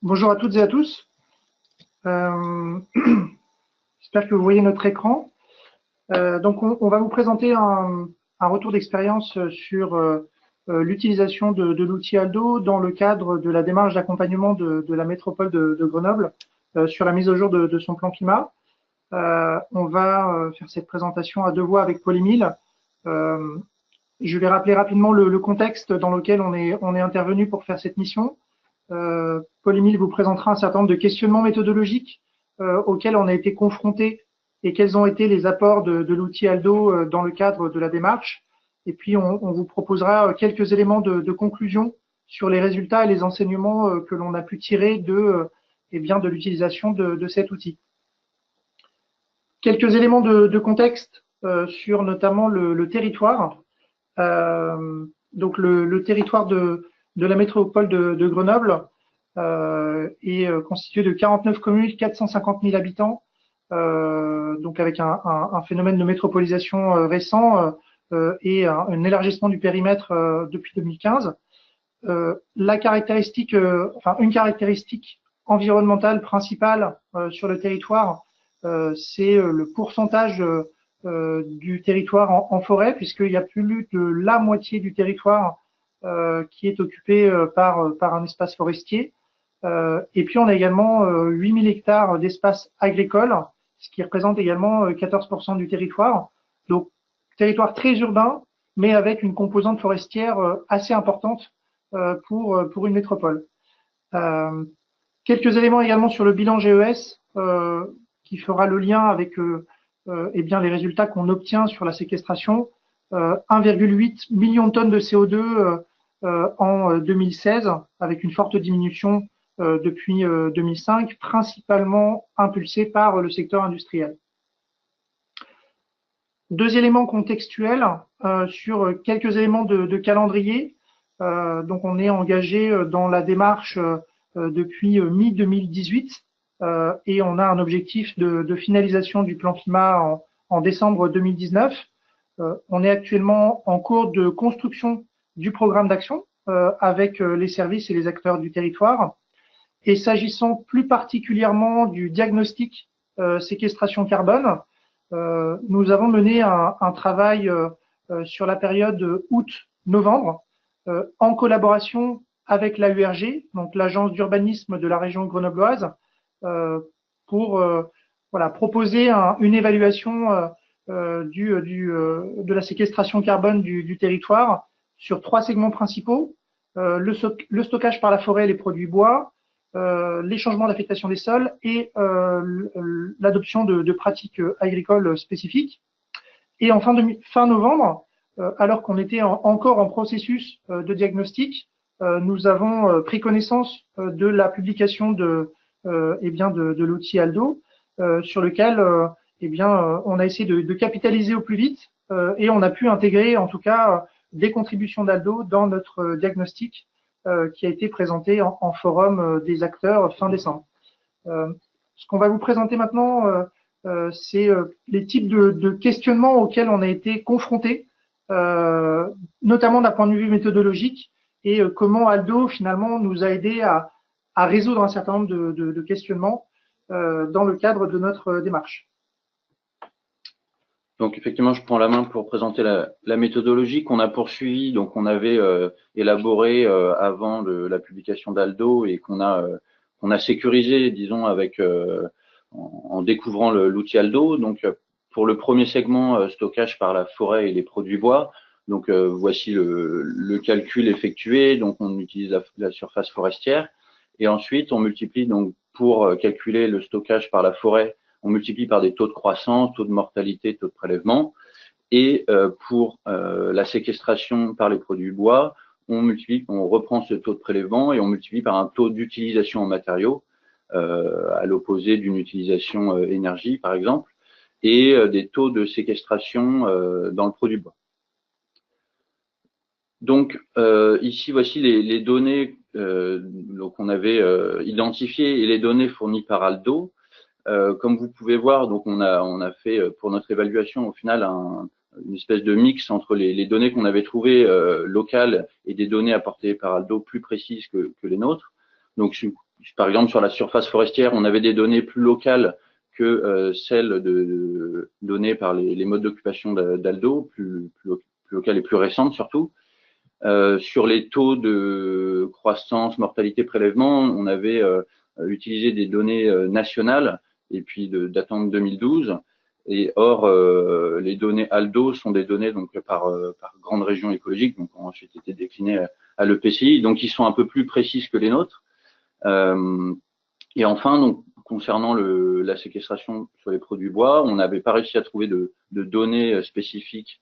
Bonjour à toutes et à tous. J'espère que vous voyez notre écran. Donc, on va vous présenter un retour d'expérience sur l'utilisation de l'outil Aldo dans le cadre de la démarche d'accompagnement de la métropole de Grenoble sur la mise au jour de son plan climat. On va faire cette présentation à deux voix avec Paul-Émile. Je vais rappeler rapidement le contexte dans lequel on est intervenu pour faire cette mission. Paul-Émile vous présentera un certain nombre de questionnements méthodologiques auxquels on a été confronté et quels ont été les apports de l'outil Aldo dans le cadre de la démarche. Et puis, on vous proposera quelques éléments de conclusion sur les résultats et les enseignements que l'on a pu tirer de l'utilisation de cet outil. Quelques éléments de contexte sur notamment le territoire. Donc, le territoire de la métropole de Grenoble est constitué de 49 communes, 450 000 habitants, donc avec un phénomène de métropolisation récent et un élargissement du périmètre depuis 2015. Une caractéristique environnementale principale sur le territoire, c'est le pourcentage du territoire en forêt, puisqu'il y a plus de la moitié du territoire qui est occupé par un espace forestier. Et puis, on a également 8000 hectares d'espace agricole, ce qui représente également 14% du territoire. Donc, territoire très urbain, mais avec une composante forestière assez importante pour une métropole. Quelques éléments également sur le bilan GES qui fera le lien avec les résultats qu'on obtient sur la séquestration. 1,8 million de tonnes de CO2 en 2016, avec une forte diminution depuis 2005, principalement impulsée par le secteur industriel. Deux éléments contextuels sur quelques éléments de calendrier. Donc, on est engagé dans la démarche depuis mi-2018 et on a un objectif de finalisation du plan climat en décembre 2019. On est actuellement en cours de construction du programme d'action avec les services et les acteurs du territoire. Et s'agissant plus particulièrement du diagnostic séquestration carbone, nous avons mené un travail sur la période août-novembre en collaboration avec l'AURG, donc l'agence d'urbanisme de la région grenobloise, pour proposer une évaluation de la séquestration carbone du territoire sur trois segments principaux, le stockage par la forêt et les produits bois, les changements d'affectation des sols et l'adoption de pratiques agricoles spécifiques. Et en fin novembre, alors qu'on était encore en processus de diagnostic, nous avons pris connaissance de la publication de l'outil Aldo, sur lequel on a essayé de capitaliser au plus vite et on a pu intégrer en tout cas des contributions d'Aldo dans notre diagnostic qui a été présenté en forum des acteurs fin décembre. Ce qu'on va vous présenter maintenant, c'est les types de questionnements auxquels on a été confrontés, notamment d'un point de vue méthodologique, et comment Aldo finalement nous a aidé à résoudre un certain nombre de questionnements dans le cadre de notre démarche. Donc effectivement, je prends la main pour présenter la méthodologie qu'on a poursuivie. Donc on avait élaboré avant la publication d'Aldo et qu'on a sécurisé, disons, avec en découvrant l'outil Aldo. Donc pour le premier segment, stockage par la forêt et les produits bois. Donc voici le calcul effectué. Donc on utilise la surface forestière et ensuite on multiplie donc pour calculer le stockage par la forêt. On multiplie par des taux de croissance, taux de mortalité, taux de prélèvement. Et pour la séquestration par les produits bois, on reprend ce taux de prélèvement et on multiplie par un taux d'utilisation en matériaux, à l'opposé d'une utilisation énergie, par exemple, et des taux de séquestration dans le produit bois. Donc ici, voici les données qu'on avait identifiées et les données fournies par Aldo. Comme vous pouvez voir, donc on a fait pour notre évaluation au final une espèce de mix entre les données qu'on avait trouvées locales et des données apportées par Aldo plus précises que les nôtres. Donc par exemple, sur la surface forestière, on avait des données plus locales que celles données par les modes d'occupation d'Aldo, plus locales et plus récentes surtout. Sur les taux de croissance, mortalité, prélèvement, on avait utilisé des données nationales et puis datant de 2012. Et or, les données ALDO sont des données donc par grande région écologique, donc ont ensuite été déclinées à l'EPCI, donc ils sont un peu plus précises que les nôtres. Et enfin, donc concernant la séquestration sur les produits bois, on n'avait pas réussi à trouver de données spécifiques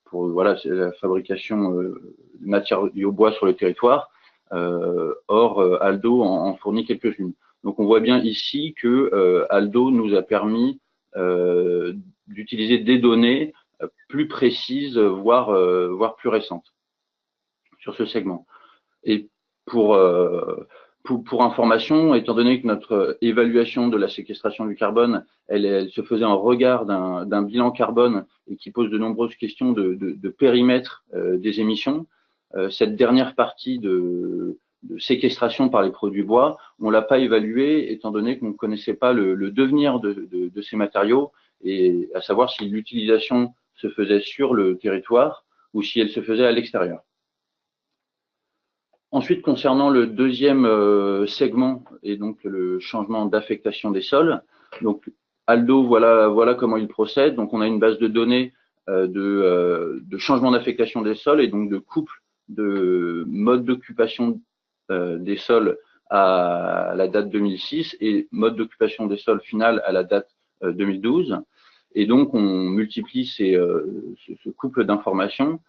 pour la fabrication de matériaux bois sur le territoire. Or, Aldo en fournit quelques-unes. Donc on voit bien ici que Aldo nous a permis d'utiliser des données plus précises, voire plus récentes sur ce segment. Et pour information, étant donné que notre évaluation de la séquestration du carbone, elle se faisait en regard d'un bilan carbone et qui pose de nombreuses questions de périmètre des émissions, cette dernière partie de séquestration par les produits bois, on l'a pas évaluée étant donné qu'on ne connaissait pas le devenir de ces matériaux et à savoir si l'utilisation se faisait sur le territoire ou si elle se faisait à l'extérieur. Ensuite, concernant le deuxième segment et donc le changement d'affectation des sols, donc Aldo, voilà comment il procède. Donc on a une base de données de changement d'affectation des sols et donc de couple de mode d'occupation des sols à la date 2006 et mode d'occupation des sols final à la date 2012. Et donc on multiplie ce couple d'informations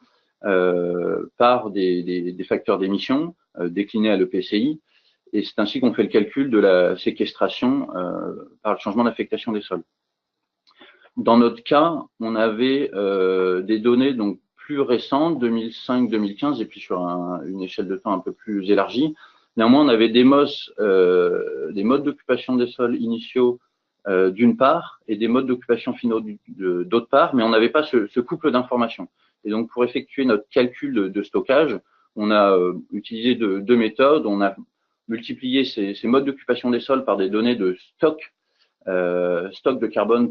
par des facteurs d'émission déclinés à l'EPCI. Et c'est ainsi qu'on fait le calcul de la séquestration par le changement d'affectation des sols. Dans notre cas, on avait des données donc plus récentes, 2005-2015, et puis sur une échelle de temps un peu plus élargie. Néanmoins, on avait des modes d'occupation des sols initiaux d'une part et des modes d'occupation finaux d'autre part, mais on n'avait pas ce couple d'informations. Et donc, pour effectuer notre calcul de stockage, on a utilisé deux méthodes. On a multiplié ces modes d'occupation des sols par des données de stock de carbone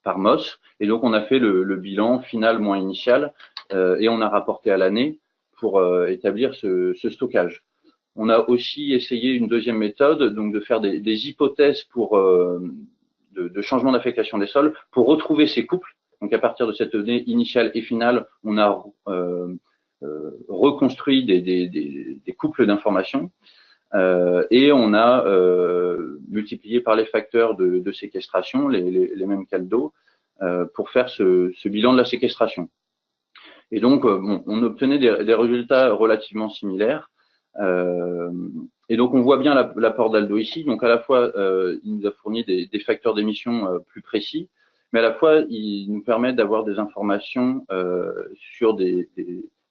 par MOS. Et donc, on a fait le bilan final moins initial et on a rapporté à l'année pour établir ce stockage. On a aussi essayé une deuxième méthode, donc de faire des hypothèses de changement d'affectation des sols pour retrouver ces couples. Donc, à partir de cette donnée initiale et finale, on a reconstruit des couples d'informations et on a multiplié par les facteurs de séquestration, les mêmes qu'Aldo, pour faire ce bilan de la séquestration. Et donc, on obtenait des résultats relativement similaires. Et donc, on voit bien l'apport d'Aldo ici. Donc, à la fois, il nous a fourni des facteurs d'émission plus précis, mais à la fois, il nous permet d'avoir des informations sur des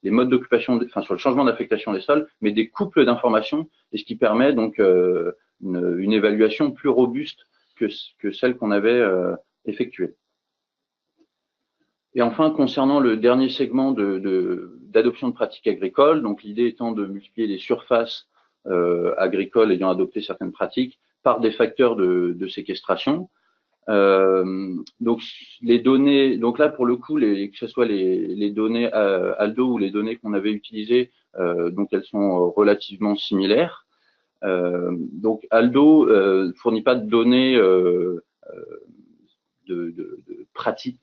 modes d'occupation, sur le changement d'affectation des sols, mais des couples d'informations, et ce qui permet donc une évaluation plus robuste que celle qu'on avait effectuée. Et enfin, concernant le dernier segment d'adoption de pratiques agricoles, donc l'idée étant de multiplier les surfaces agricoles ayant adopté certaines pratiques par des facteurs de séquestration. Donc les données, donc là pour le coup, que ce soit les données Aldo ou les données qu'on avait utilisées, donc elles sont relativement similaires. Donc Aldo fournit pas de données de pratiques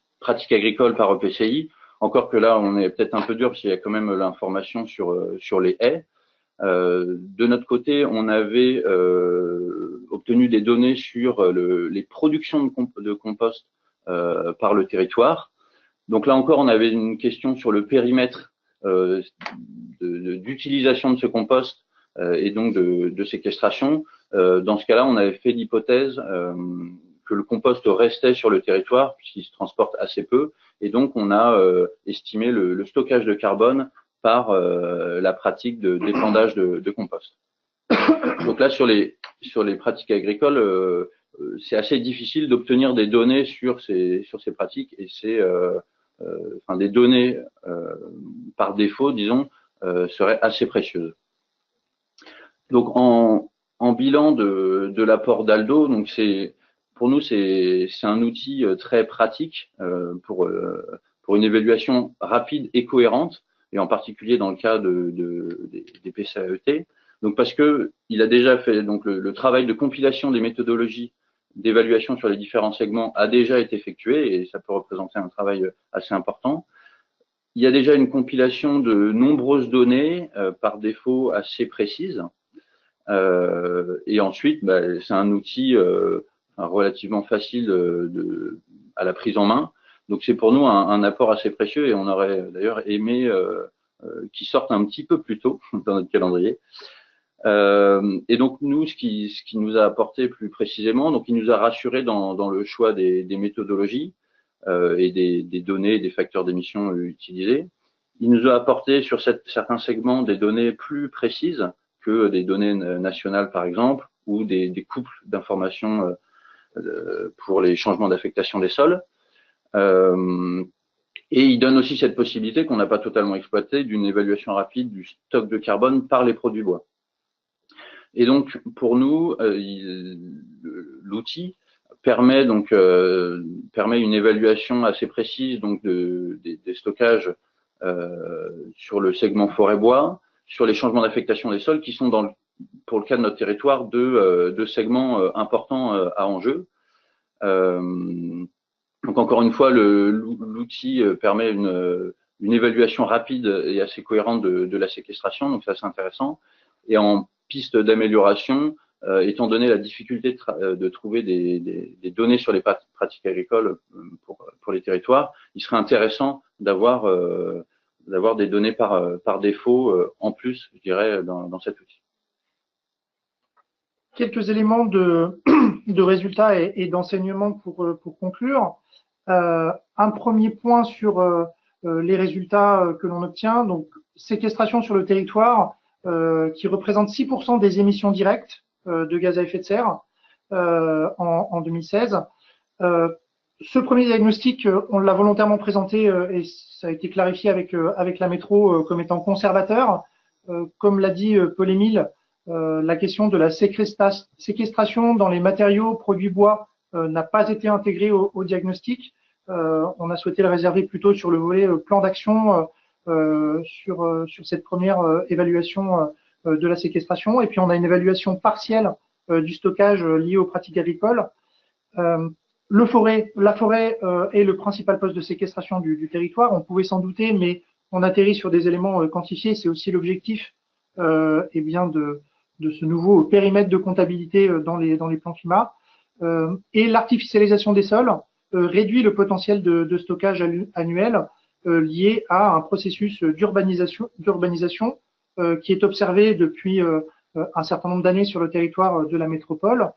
agricoles par EPCI, encore que là on est peut-être un peu dur parce qu'il y a quand même l'information sur les haies. De notre côté, on avait obtenu des données sur les productions de compost par le territoire. Donc là encore, on avait une question sur le périmètre d'utilisation de ce compost et donc de séquestration. Dans ce cas-là, on avait fait l'hypothèse que le compost restait sur le territoire puisqu'il se transporte assez peu. Et donc, on a estimé le stockage de carbone par la pratique d'épandage de compost. Donc là, sur les pratiques agricoles, c'est assez difficile d'obtenir des données sur ces pratiques et des données par défaut, disons, seraient assez précieuses. Donc en bilan de l'apport d'Aldo, donc pour nous c'est un outil très pratique pour une évaluation rapide et cohérente, et en particulier dans le cas des PCAET. Donc parce que il a déjà fait donc le travail de compilation des méthodologies d'évaluation sur les différents segments a déjà été effectué, et ça peut représenter un travail assez important. Il y a déjà une compilation de nombreuses données, par défaut assez précises. Et ensuite, c'est un outil relativement facile à la prise en main. Donc c'est pour nous un apport assez précieux, et on aurait d'ailleurs aimé qu'il sorte un petit peu plus tôt dans notre calendrier. Et donc nous, ce qui nous a apporté plus précisément, donc il nous a rassuré dans le choix des méthodologies et des données, des facteurs d'émission utilisés. Il nous a apporté sur certains segments des données plus précises que des données nationales par exemple, ou des couples d'informations pour les changements d'affectation des sols. Et il donne aussi cette possibilité qu'on n'a pas totalement exploitée d'une évaluation rapide du stock de carbone par les produits bois. Et donc pour nous, l'outil permet une évaluation assez précise donc des stockages sur le segment forêt-bois, sur les changements d'affectation des sols qui sont pour le cas de notre territoire deux segments importants à enjeu. Donc encore une fois, l'outil permet une évaluation rapide et assez cohérente de la séquestration, donc c'est assez intéressant. Et en piste d'amélioration, étant donné la difficulté de trouver des données sur les pratiques agricoles pour les territoires, il serait intéressant d'avoir des données par défaut en plus, je dirais, dans cet outil. Quelques éléments de résultats et d'enseignement pour conclure. Un premier point sur les résultats que l'on obtient. Donc, séquestration sur le territoire qui représente 6% des émissions directes de gaz à effet de serre en 2016. Ce premier diagnostic, on l'a volontairement présenté et ça a été clarifié avec la métro comme étant conservateur. Comme l'a dit Paul-Émile, la question de la séquestration dans les matériaux produits bois n'a pas été intégrée au diagnostic. On a souhaité le réserver plutôt sur le volet plan d'action sur cette première évaluation de la séquestration. Et puis on a une évaluation partielle du stockage lié aux pratiques agricoles. La forêt est le principal poste de séquestration du territoire. On pouvait s'en douter, mais on atterrit sur des éléments quantifiés. C'est aussi l'objectif eh bien de ce nouveau périmètre de comptabilité dans les plans climat. Et l'artificialisation des sols réduit le potentiel de stockage annuel lié à un processus d'urbanisation qui est observé depuis un certain nombre d'années sur le territoire de la métropole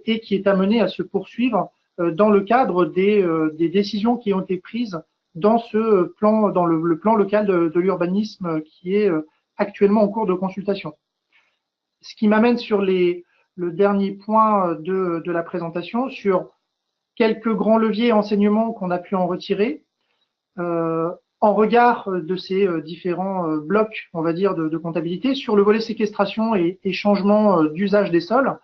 et qui est amené à se poursuivre dans le cadre des décisions qui ont été prises dans ce plan, dans le plan local de l'urbanisme qui est actuellement en cours de consultation. Ce qui m'amène sur le dernier point de la présentation, sur quelques grands leviers et enseignements qu'on a pu en retirer. En regard de ces différents blocs, on va dire, de comptabilité, sur le volet séquestration et changement d'usage des sols,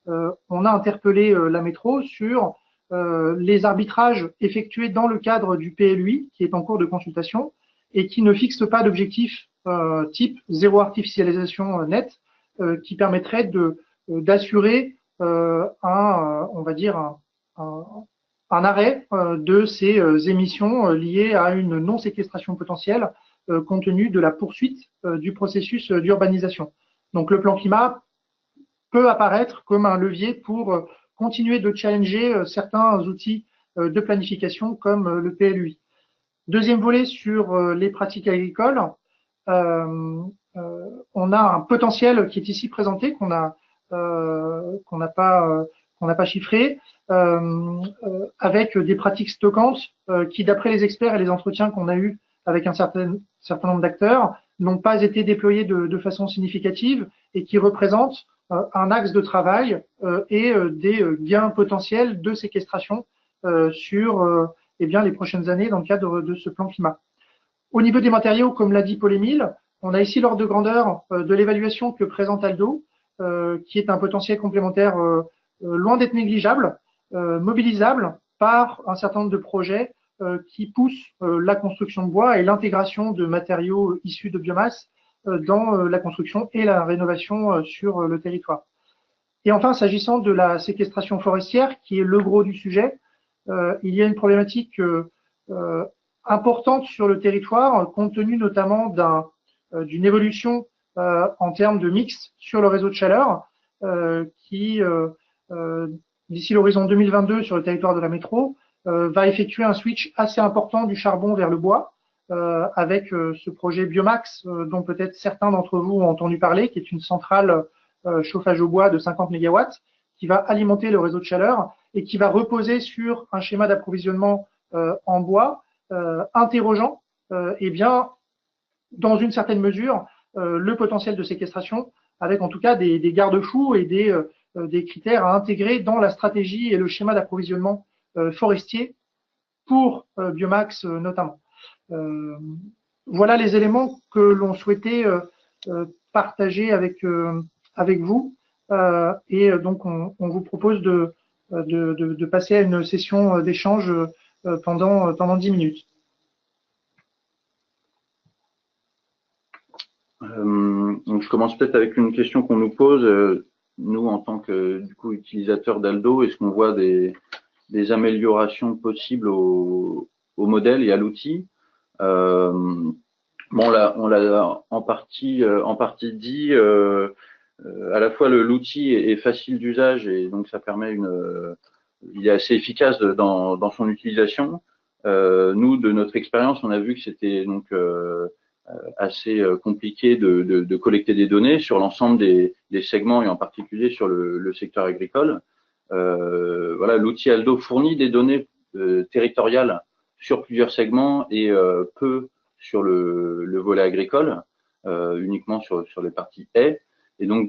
on a interpellé la métro sur les arbitrages effectués dans le cadre du PLUI, qui est en cours de consultation, et qui ne fixe pas d'objectif type zéro artificialisation nette, qui permettrait d'assurer on va dire un arrêt de ces émissions liées à une non-séquestration potentielle compte tenu de la poursuite du processus d'urbanisation. Donc le plan climat peut apparaître comme un levier pour continuer de challenger certains outils de planification comme le PLUI. Deuxième volet sur les pratiques agricoles, on a un potentiel qui est ici présenté, qu'on n'a pas chiffré, avec des pratiques stockantes qui, d'après les experts et les entretiens qu'on a eus avec un certain nombre d'acteurs, n'ont pas été déployées de façon significative et qui représentent un axe de travail et des gains potentiels de séquestration sur les prochaines années dans le cadre de ce plan climat. Au niveau des matériaux, comme l'a dit Paul-Émile, on a ici l'ordre de grandeur de l'évaluation que présente Aldo, qui est un potentiel complémentaire loin d'être négligeable, mobilisable par un certain nombre de projets qui poussent la construction de bois et l'intégration de matériaux issus de biomasse dans la construction et la rénovation sur le territoire. Et enfin, s'agissant de la séquestration forestière, qui est le gros du sujet, il y a une problématique importante sur le territoire, compte tenu notamment d'une évolution en termes de mix sur le réseau de chaleur, qui, d'ici l'horizon 2022 sur le territoire de la métro, va effectuer un switch assez important du charbon vers le bois, avec ce projet Biomax, dont peut-être certains d'entre vous ont entendu parler, qui est une centrale chauffage au bois de 50 MW, qui va alimenter le réseau de chaleur et qui va reposer sur un schéma d'approvisionnement en bois interrogeant, eh bien, dans une certaine mesure, le potentiel de séquestration, avec en tout cas des garde-fous et des critères à intégrer dans la stratégie et le schéma d'approvisionnement forestier pour Biomax notamment. Voilà les éléments que l'on souhaitait partager avec vous. Et donc, on vous propose de passer à une session d'échange pendant 10 minutes. Donc je commence peut-être avec une question qu'on nous pose. Nous, en tant que utilisateurs d'Aldo, est-ce qu'on voit des améliorations possibles au modèle et à l'outil? Bon, on l'a en partie dit. À la fois l'outil est facile d'usage et donc ça permet il est assez efficace dans son utilisation. Nous, de notre expérience, on a vu que c'était donc assez compliqué de collecter des données sur l'ensemble des segments et en particulier sur le secteur agricole. Voilà, l'outil Aldo fournit des données territoriales sur plusieurs segments et peu sur le volet agricole, uniquement sur les parties haies. Et donc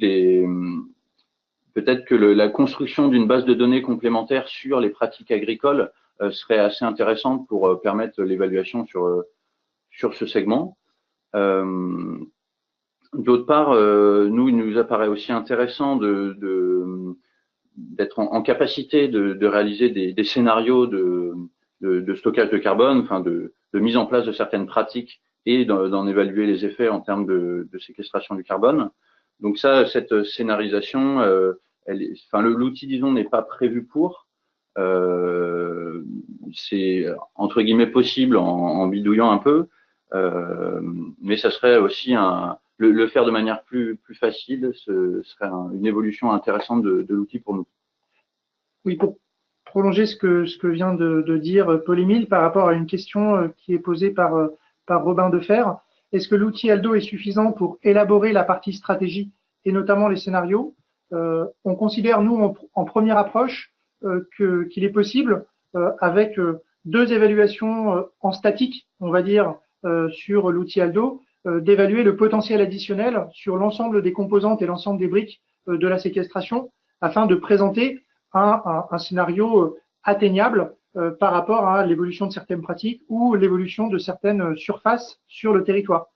peut-être que la construction d'une base de données complémentaire sur les pratiques agricoles serait assez intéressante pour permettre l'évaluation sur ce segment. D'autre part, il nous apparaît aussi intéressant d'être en capacité de réaliser des scénarios de stockage de carbone, enfin de mise en place de certaines pratiques et d'en évaluer les effets en termes de séquestration du carbone. Donc ça, cette scénarisation, l'outil, disons, n'est pas prévu pour. C'est entre guillemets possible en bidouillant un peu. Mais ça serait aussi le faire de manière plus facile, ce serait une évolution intéressante de l'outil pour nous. Oui, pour prolonger ce que vient de dire Paul-Émile par rapport à une question qui est posée par Robin Defer, est-ce que l'outil Aldo est suffisant pour élaborer la partie stratégie et notamment les scénarios? On considère, nous, en première approche, qu'il est possible, avec deux évaluations en statique, on va dire, sur l'outil Aldo, d'évaluer le potentiel additionnel sur l'ensemble des composantes et l'ensemble des briques de la séquestration afin de présenter un scénario atteignable par rapport à l'évolution de certaines pratiques ou l'évolution de certaines surfaces sur le territoire.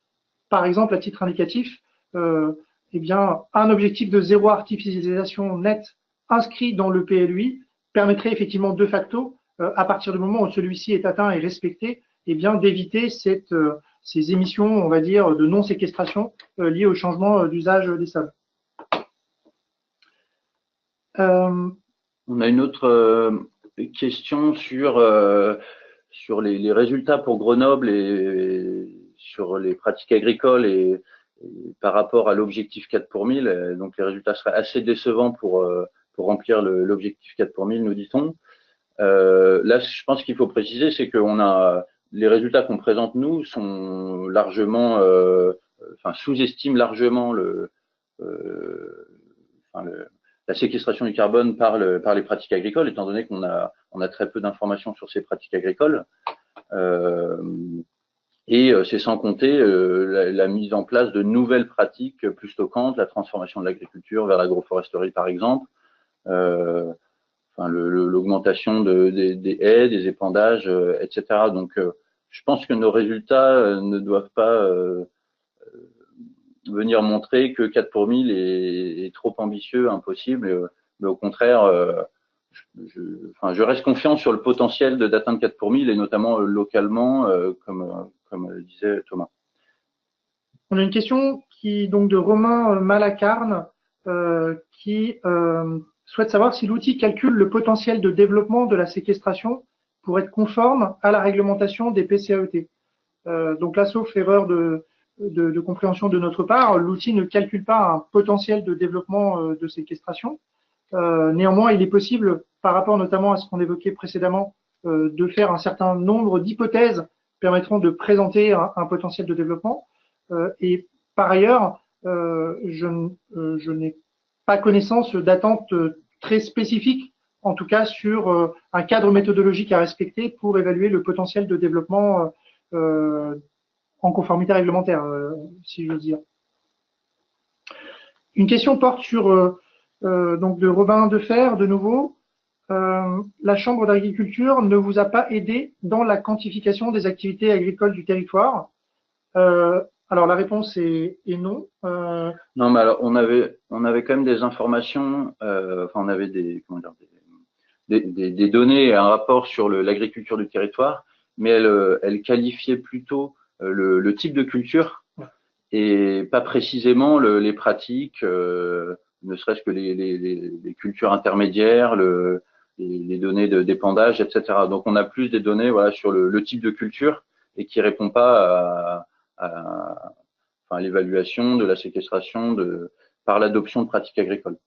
Par exemple, à titre indicatif, eh bien, un objectif de zéro artificialisation nette inscrit dans le PLUI permettrait effectivement de facto, à partir du moment où celui-ci est atteint et respecté, eh bien, d'éviter ces émissions, on va dire, de non-séquestration liées au changement d'usage des sols. On a une autre question sur les résultats pour Grenoble et sur les pratiques agricoles et par rapport à l'objectif 4 pour 1000. Donc les résultats seraient assez décevants pour remplir l'objectif 4 pour 1000, nous dit-on. Là, je pense qu'il faut préciser, c'est qu'on a les résultats qu'on présente nous sont largement, sous-estiment largement la séquestration du carbone par les pratiques agricoles, étant donné qu'on a très peu d'informations sur ces pratiques agricoles. Et c'est sans compter la mise en place de nouvelles pratiques plus stockantes, la transformation de l'agriculture vers l'agroforesterie, par exemple. L'augmentation des haies, des épandages, etc. Donc, je pense que nos résultats ne doivent pas venir montrer que 4 pour 1000 est trop ambitieux, impossible. Mais au contraire, je reste confiant sur le potentiel d'atteindre 4 pour 1000 et notamment localement, comme disait Thomas. On a une question donc de Romain Malacarne qui souhaite savoir si l'outil calcule le potentiel de développement de la séquestration pour être conforme à la réglementation des PCAET. Donc là, sauf erreur de compréhension de notre part, l'outil ne calcule pas un potentiel de développement de séquestration. Néanmoins, il est possible, par rapport notamment à ce qu'on évoquait précédemment, de faire un certain nombre d'hypothèses permettront de présenter un potentiel de développement. Et par ailleurs, je n'ai pas connaissance d'attente très spécifique, en tout cas sur un cadre méthodologique à respecter pour évaluer le potentiel de développement en conformité réglementaire, si j'ose dire. Une question porte sur donc de Robin Defer, de nouveau. La Chambre d'agriculture ne vous a pas aidé dans la quantification des activités agricoles du territoire. Alors la réponse est non. Non, mais alors on avait quand même des informations. On avait des données et un rapport sur l'agriculture du territoire, mais elle qualifiait plutôt le type de culture et pas précisément les pratiques, ne serait-ce que les cultures intermédiaires, les données d'épandage, etc. Donc on a plus des données sur le type de culture et qui répond pas à l'évaluation de la séquestration par l'adoption de pratiques agricoles.